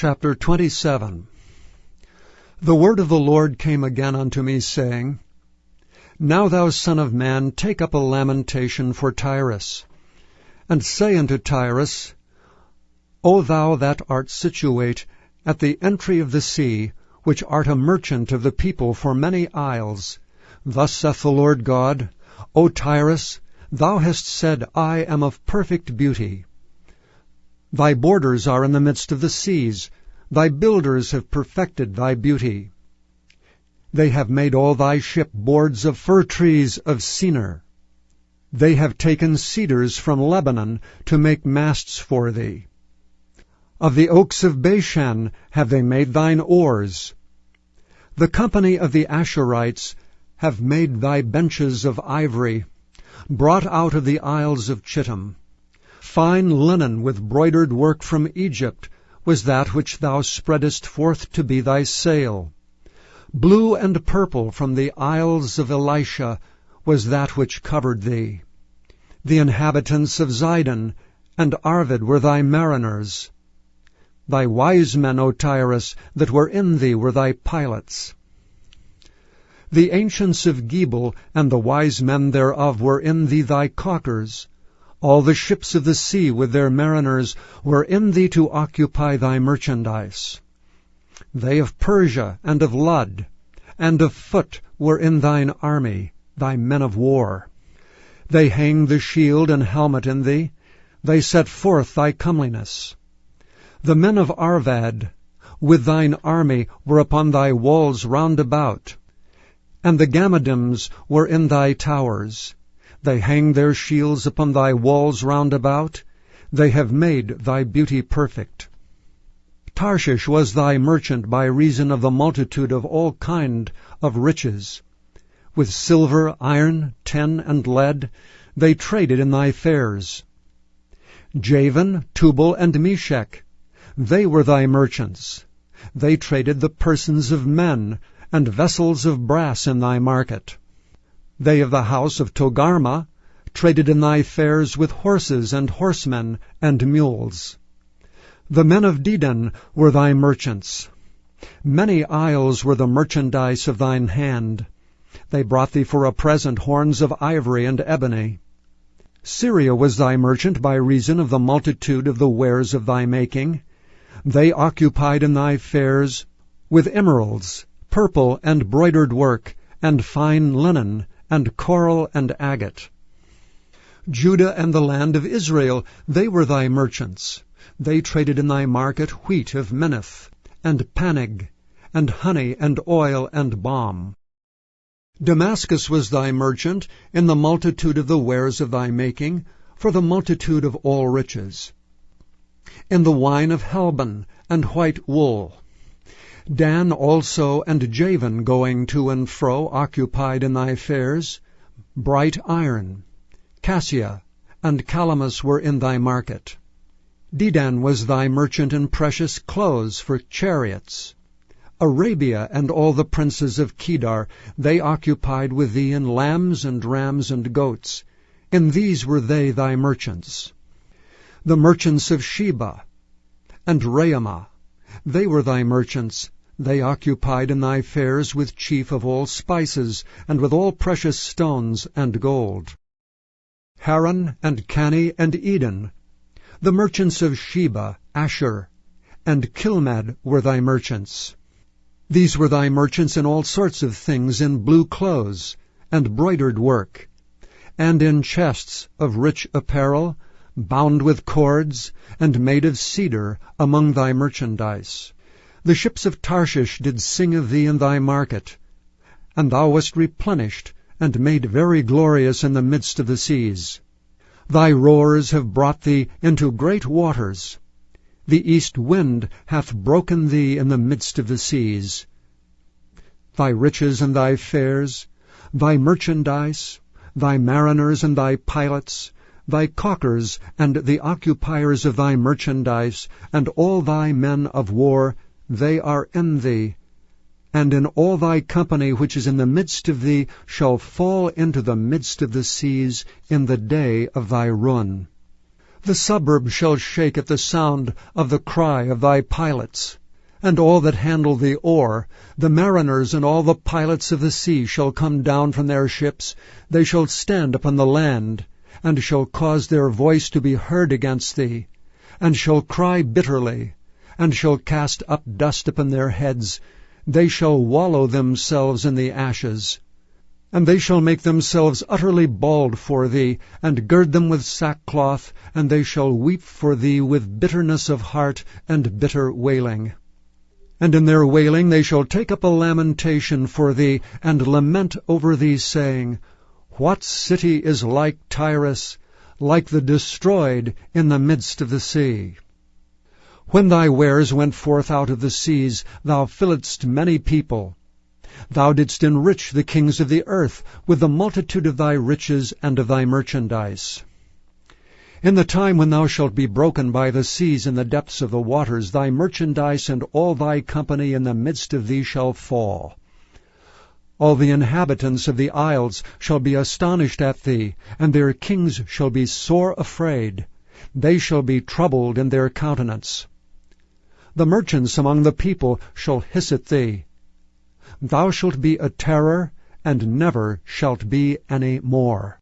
Chapter 27. The word of the Lord came again unto me, saying, Now, thou son of man, take up a lamentation for Tyrus, and say unto Tyrus, O thou that art situate at the entry of the sea, which art a merchant of the people for many isles, thus saith the Lord God, O Tyrus, thou hast said, I am of perfect beauty. Thy borders are in the midst of the seas, thy builders have perfected thy beauty. They have made all thy ship boards of fir trees of Senir. They have taken cedars from Lebanon to make masts for thee. Of the oaks of Bashan have they made thine oars. The company of the Ashurites have made thy benches of ivory, brought out of the isles of Chittim. Fine linen with broidered work from Egypt was that which thou spreadest forth to be thy sail. Blue and purple from the isles of Elisha was that which covered thee. The inhabitants of Zidon and Arvad were thy mariners. Thy wise men, O Tyrus, that were in thee were thy pilots. The ancients of Gebal and the wise men thereof were in thee thy caulkers. All the ships of the sea with their mariners were in thee to occupy thy merchandise. They of Persia and of Lud and of Phut were in thine army, thy men of war. They hanged the shield and helmet in thee, they set forth thy comeliness. The men of Arvad with thine army were upon thy walls round about, and the Gammadims were in thy towers. They hang their shields upon thy walls round about. They have made thy beauty perfect. Tarshish was thy merchant by reason of the multitude of all kind of riches. With silver, iron, tin, and lead they traded in thy fairs. Javan, Tubal, and Meshech, they were thy merchants. They traded the persons of men and vessels of brass in thy market. They of the house of Togarmah traded in thy fairs with horses and horsemen and mules. The men of Dedan were thy merchants. Many isles were the merchandise of thine hand. They brought thee for a present horns of ivory and ebony. Syria was thy merchant by reason of the multitude of the wares of thy making. They occupied in thy fairs with emeralds, purple and broidered work, and fine linen, and coral and agate. Judah and the land of Israel, they were thy merchants. They traded in thy market wheat of Minnith, and Panig, and honey, and oil, and balm. Damascus was thy merchant in the multitude of the wares of thy making, for the multitude of all riches. In the wine of Helbon, and white wool. Dan also and Javan going to and fro occupied in thy fairs. Bright iron, cassia, and calamus were in thy market. Dedan was thy merchant in precious clothes for chariots. Arabia and all the princes of Kedar, they occupied with thee in lambs and rams and goats. In these were they thy merchants. The merchants of Sheba and Raamah, they were thy merchants. They occupied in thy fairs with chief of all spices, and with all precious stones and gold. Haran and Cani and Eden, the merchants of Sheba, Ashur, and Kilmad were thy merchants. These were thy merchants in all sorts of things, in blue clothes, and broidered work, and in chests of rich apparel, bound with cords, and made of cedar, among thy merchandise. The ships of Tarshish did sing of thee in thy market, and thou wast replenished, and made very glorious in the midst of the seas. Thy roars have brought thee into great waters. The east wind hath broken thee in the midst of the seas. Thy riches and thy fairs, thy merchandise, thy mariners and thy pilots, thy caulkers and the occupiers of thy merchandise, and all thy men of war, they are in thee, and in all thy company which is in the midst of thee shall fall into the midst of the seas in the day of thy ruin. The suburbs shall shake at the sound of the cry of thy pilots. And all that handle the oar, the mariners and all the pilots of the sea shall come down from their ships, they shall stand upon the land, and shall cause their voice to be heard against thee, and shall cry bitterly, and shall cast up dust upon their heads, they shall wallow themselves in the ashes. And they shall make themselves utterly bald for thee, and gird them with sackcloth, and they shall weep for thee with bitterness of heart and bitter wailing. And in their wailing they shall take up a lamentation for thee, and lament over thee, saying, What city is like Tyrus, like the destroyed in the midst of the sea? When thy wares went forth out of the seas, thou filledst many people. Thou didst enrich the kings of the earth with the multitude of thy riches and of thy merchandise. In the time when thou shalt be broken by the seas in the depths of the waters, thy merchandise and all thy company in the midst of thee shall fall. All the inhabitants of the isles shall be astonished at thee, and their kings shall be sore afraid. They shall be troubled in their countenance. The merchants among the people shall hiss at thee. Thou shalt be a terror, and never shalt be any more.